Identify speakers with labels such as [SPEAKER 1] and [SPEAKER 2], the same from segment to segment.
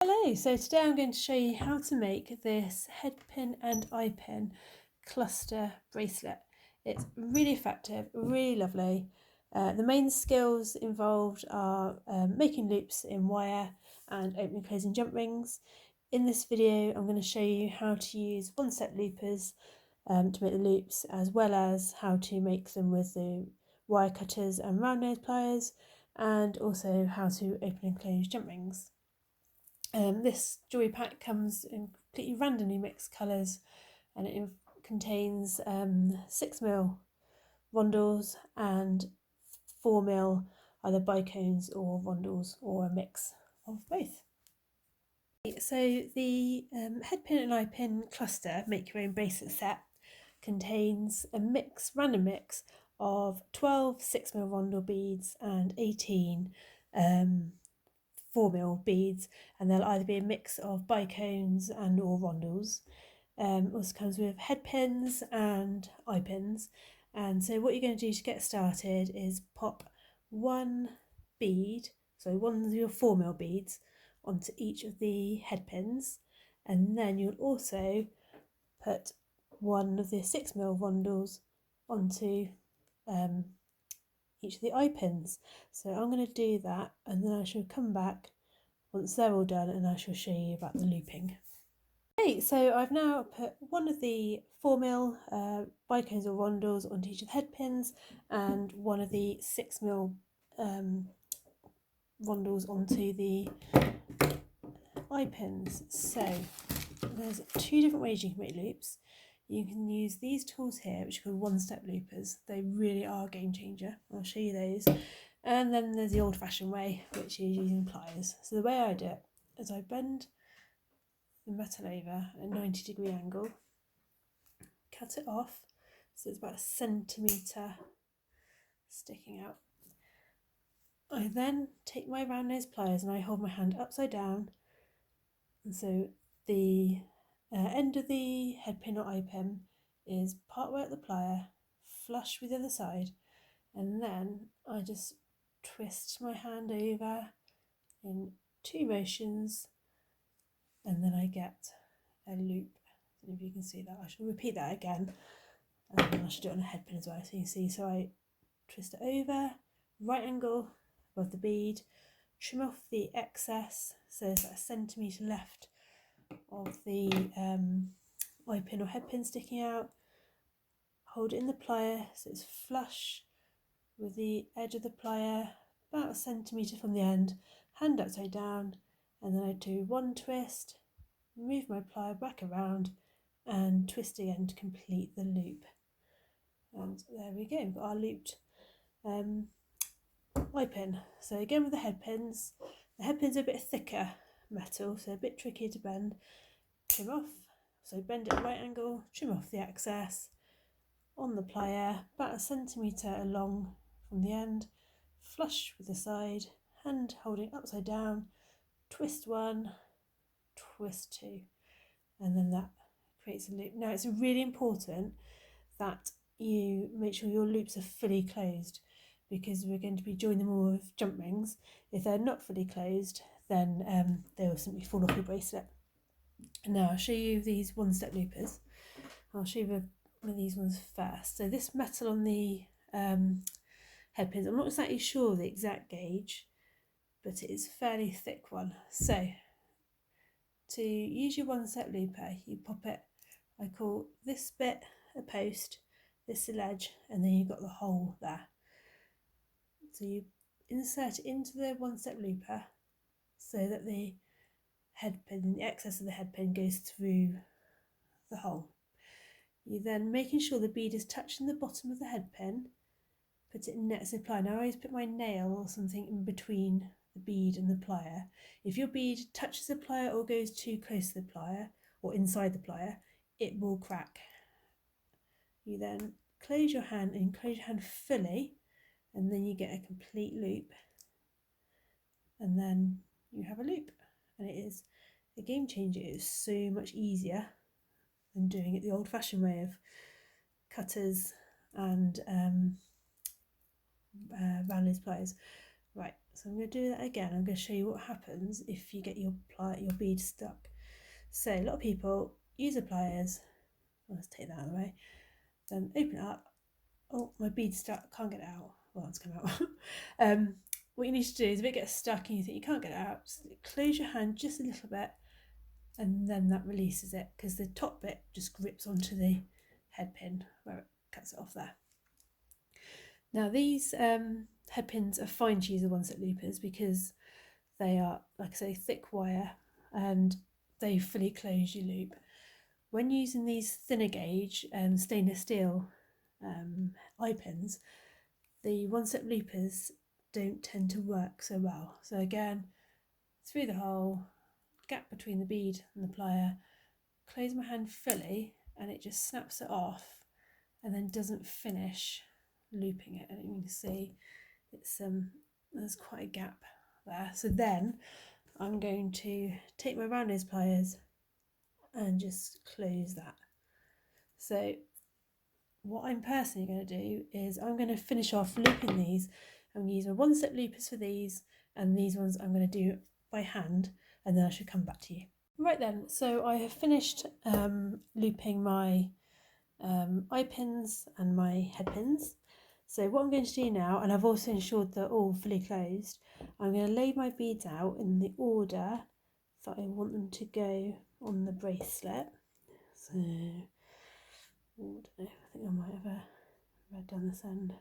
[SPEAKER 1] Hello, so today I'm going to show you how to make this head pin and eye pin cluster bracelet. It's really effective, really lovely. The main skills involved are making loops in wire and opening and closing jump rings. In this video I'm going to show you how to use one-step loopers to make the loops, as well as how to make them with the wire cutters and round nose pliers, and also how to open and close jump rings. This jewellery pack comes in completely randomly mixed colours, and it contains 6mm rondels and 4mm either bicones or rondels, or a mix of both. So the head pin and eye pin cluster make your own bracelet set contains a random mix of 12 6mm rondel beads and 18 4mm beads, and they'll either be a mix of bicones and or rondels. It also comes with head pins and eye pins. And so what you're going to do to get started is pop one bead, so one of your 4mm beads, onto each of the head pins, and then you'll also put one of the 6mm rondels onto each of the eye pins. So I'm going to do that, and then I shall come back once they're all done and I shall show you about the looping. Okay, so I've now put one of the 4mm bicones or rondels onto each of the head pins, and one of the 6mm rondels onto the eye pins. So there's two different ways you can make loops. You can use these tools here, which are called one-step loopers. They really are a game changer. I'll show you those. And then there's the old-fashioned way, which is using pliers. So the way I do it is I bend the metal over at a 90-degree angle, cut it off, so it's about 1 centimetre sticking out. I then take my round nose pliers and I hold my hand upside down, and so the end of the head pin or eye pin is part way at the plier, flush with the other side, and then I just twist my hand over in 2 motions, and then I get a loop. I don't know if you can see that. I should repeat that again, and I should do it on a head pin as well, so you can see. So I twist it over, right angle above the bead, trim off the excess, so there's about 1 centimetre left of the eye pin or head pin sticking out. Hold it in the plier so it's flush with the edge of the plier, about 1 centimetre from the end, hand upside down, and then I do one twist, move my plier back around and twist again to complete the loop. And there we go, we've got our looped eye pin. So again with the head pins are a bit thicker metal, so a bit trickier to bend. Trim off, so bend it at right angle, trim off the excess on the plier, about 1 centimetre along from the end, flush with the side, hand holding upside down, twist one, twist two, and then that creates a loop. Now it's really important that you make sure your loops are fully closed, because we're going to be joining them all with jump rings. If they're not fully closed, then they will simply fall off your bracelet. And now I'll show you these one-step loopers. I'll show you one of these ones first. So this metal on the head pins, I'm not exactly sure the exact gauge, but it is a fairly thick one. So to use your one-step looper, you pop it, I call this bit a post, this a ledge, and then you've got the hole there. So you insert it into the one-step looper so that the head pin, the excess of the head pin, goes through the hole. You then, making sure the bead is touching the bottom of the head pin, put it in next to the plier. Now I always put my nail or something in between the bead and the plier. If your bead touches the plier or goes too close to the plier or inside the plier, it will crack. You then close your hand and close your hand fully, and then you get a complete loop, and then you have a loop, and it is a game changer. It is so much easier than doing it the old-fashioned way of cutters and round nose pliers. Right, So I'm going to do that again. I'm going to show you what happens if you get your bead stuck. So a lot of people use the pliers. Let's take that out of the way. Then open it up. Oh, my bead's stuck. Can't get it out. Well, it's come out. What you need to do is if it gets stuck and you think you can't get it out, just close your hand just a little bit, and then that releases it because the top bit just grips onto the head pin where it cuts it off there. Now these head pins are fine to use the one-step loopers because they are, like I say, thick wire and they fully close your loop. When using these thinner gauge stainless steel eye pins, the one-step loopers don't tend to work so well. So again, through the hole, gap between the bead and the plier, close my hand fully and it just snaps it off and then doesn't finish looping it. And you can see it's there's quite a gap there. So then I'm going to take my round nose pliers and just close that. So what I'm personally going to do is I'm going to finish off looping these. I'm going to use my one-step loopers for these, and these ones I'm going to do by hand, and then I should come back to you. Right then, so I have finished looping my eye pins and my head pins. So what I'm going to do now, and I've also ensured they're all fully closed, I'm going to lay my beads out in the order that I want them to go on the bracelet. So I don't know, I think I might have a red down this end.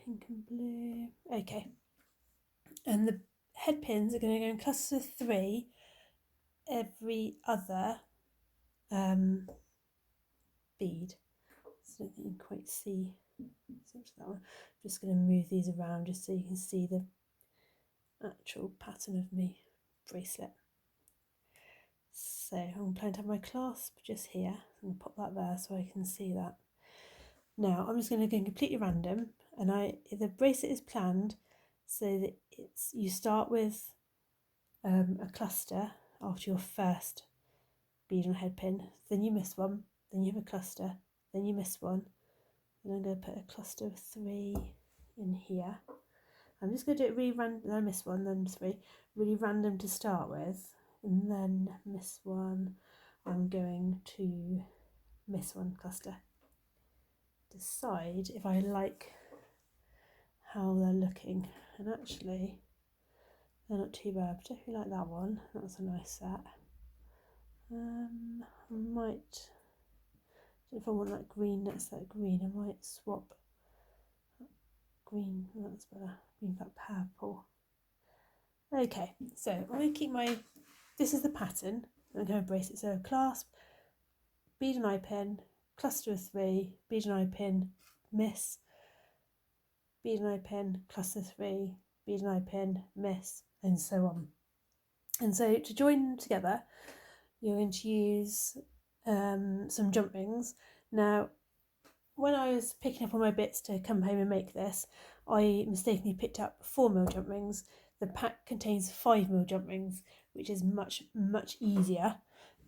[SPEAKER 1] Pink and blue. Okay. And the head pins are going to go in clusters of 3 every other bead. So I don't think you can quite see that one. I'm just going to move these around just so you can see the actual pattern of my bracelet. So I'm planning to have my clasp just here. I'm going to pop that there so I can see that. Now I'm just going to go completely random, and the bracelet is planned so that you start with a cluster after your first bead on head pin, then you miss one, then you have a cluster, then you miss one, and I'm going to put a cluster of 3 in here. I'm just going to do it really random, then I miss one, then 3, really random to start with, and then miss one. I'm going to miss one cluster. Decide if I like how they're looking, and actually they're not too bad, particularly like that one. That's a nice set. I might, if I want that green next to that green, I might swap green. That's better. Green, that purple. Okay, so I'm going to keep this is the pattern. I'm going to brace it. So clasp, bead and eye pin, cluster of 3, bead and eye pin, miss, bead and eye pin, cluster 3, bead and eye pin, miss, and so on. And so to join them together, you're going to use some jump rings. Now, when I was picking up all my bits to come home and make this, I mistakenly picked up 4mm jump rings. The pack contains 5mm jump rings, which is much easier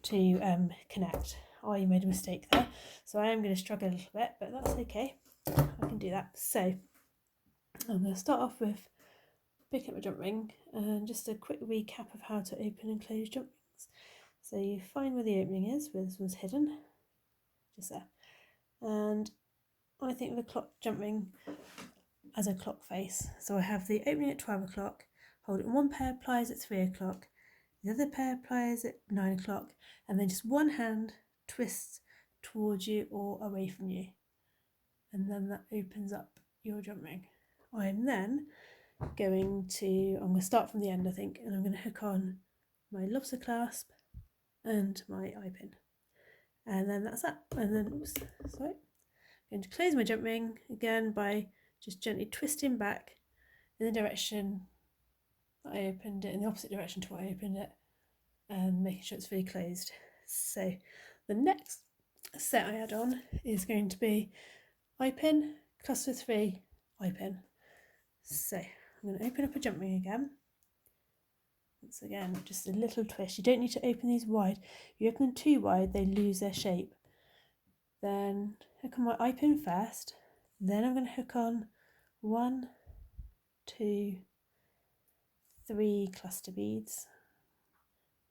[SPEAKER 1] to connect. I made a mistake there, so I am going to struggle a little bit, but that's okay. I can do that. So I'm going to start off with picking up a jump ring and just a quick recap of how to open and close jump rings. So you find where the opening is, where this one's hidden, just there. And I think of a clock jump ring as a clock face. So I have the opening at 12 o'clock, hold it in one pair of pliers at 3 o'clock, the other pair of pliers at 9 o'clock, and then just one hand twists towards you or away from you. And then that opens up your jump ring. I'm then I'm going to start from the end, I think, and I'm going to hook on my lobster clasp and my eye pin. And then that's that. And then, I'm going to close my jump ring again by just gently twisting back in the direction that I opened it, in the opposite direction to what I opened it, and making sure it's fully closed. So the next set I add on is going to be eye pin, cluster 3, eye pin. So I'm going to open up a jump ring again. Once again, just a little twist. You don't need to open these wide. If you open them too wide, they lose their shape. Then hook on my eye pin first. Then I'm going to hook on 1, 2, 3 cluster beads,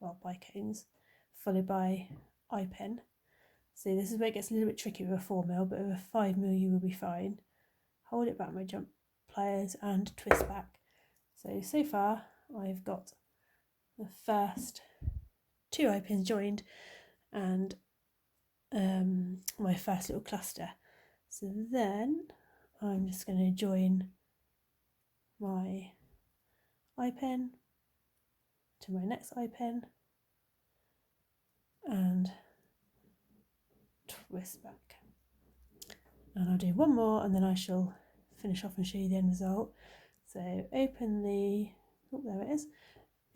[SPEAKER 1] well, bicones, followed by eye pin. So this is where it gets a little bit tricky with a 4mm, but with a 5mm you will be fine. Hold it back with my jump pliers and twist back. So far I've got the first 2 eye pins joined and my first little cluster. So then I'm just going to join my eye pin to my next eye pin and twist back. And I'll do one more and then I shall finish off and show you the end result. So open the, oh there it is,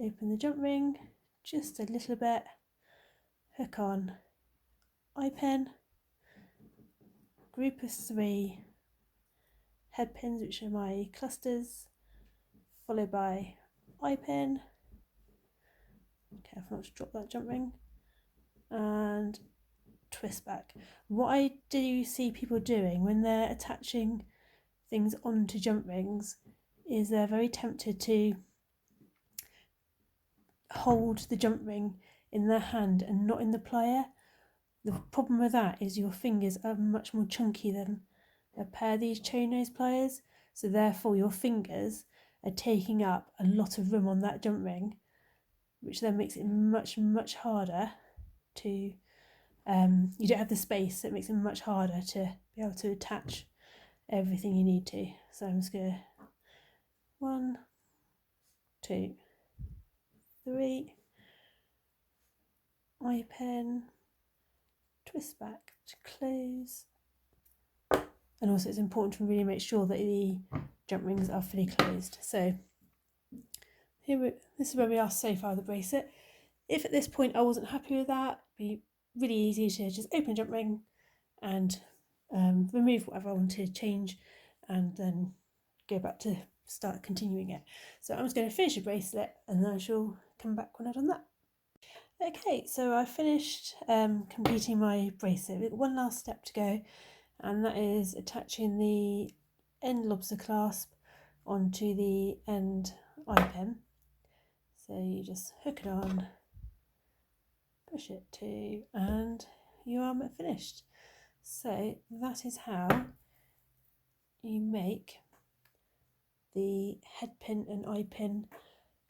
[SPEAKER 1] open the jump ring just a little bit, hook on eye pin, group of 3 head pins which are my clusters, followed by eye pin, careful not to drop that jump ring, and twist back. What I do see people doing when they're attaching things onto jump rings is they're very tempted to hold the jump ring in their hand and not in the plier. The problem with that is your fingers are much more chunky than a pair of these chain nose pliers, so therefore your fingers are taking up a lot of room on that jump ring, which then makes it much harder to you don't have the space, so it makes it much harder to be able to attach everything you need to. So I'm just going to 1, 2, 3, eye pin, twist back to close, and also it's important to really make sure that the jump rings are fully closed. So this is where we are so far with the bracelet. If at this point I wasn't happy with that, it'd be really easy to just open a jump ring and remove whatever I want to change and then go back to start continuing it. So I'm just going to finish the bracelet and then I shall come back when I've done that. Okay, so I finished completing my bracelet. We've got one last step to go, and that is attaching the end lobster clasp onto the end eye pin. So you just hook it on, push it to, and you are finished. So that is how you make the head pin and eye pin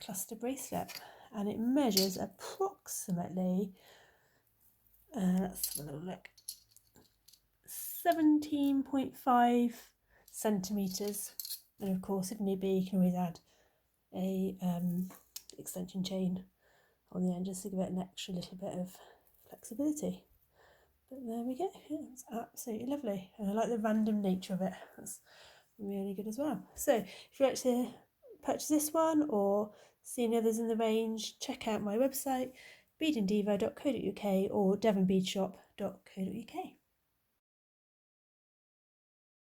[SPEAKER 1] cluster bracelet, and it measures approximately let's have a little look, 17.5 centimetres, and of course if need be you can always add a extension chain on the end just to give it an extra little bit of flexibility. But there we go, it's absolutely lovely, and I like the random nature of it. That's really good as well. So if you'd like to purchase this one or see any others in the range, check out my website beadanddiva.co.uk or devonbeadshop.co.uk.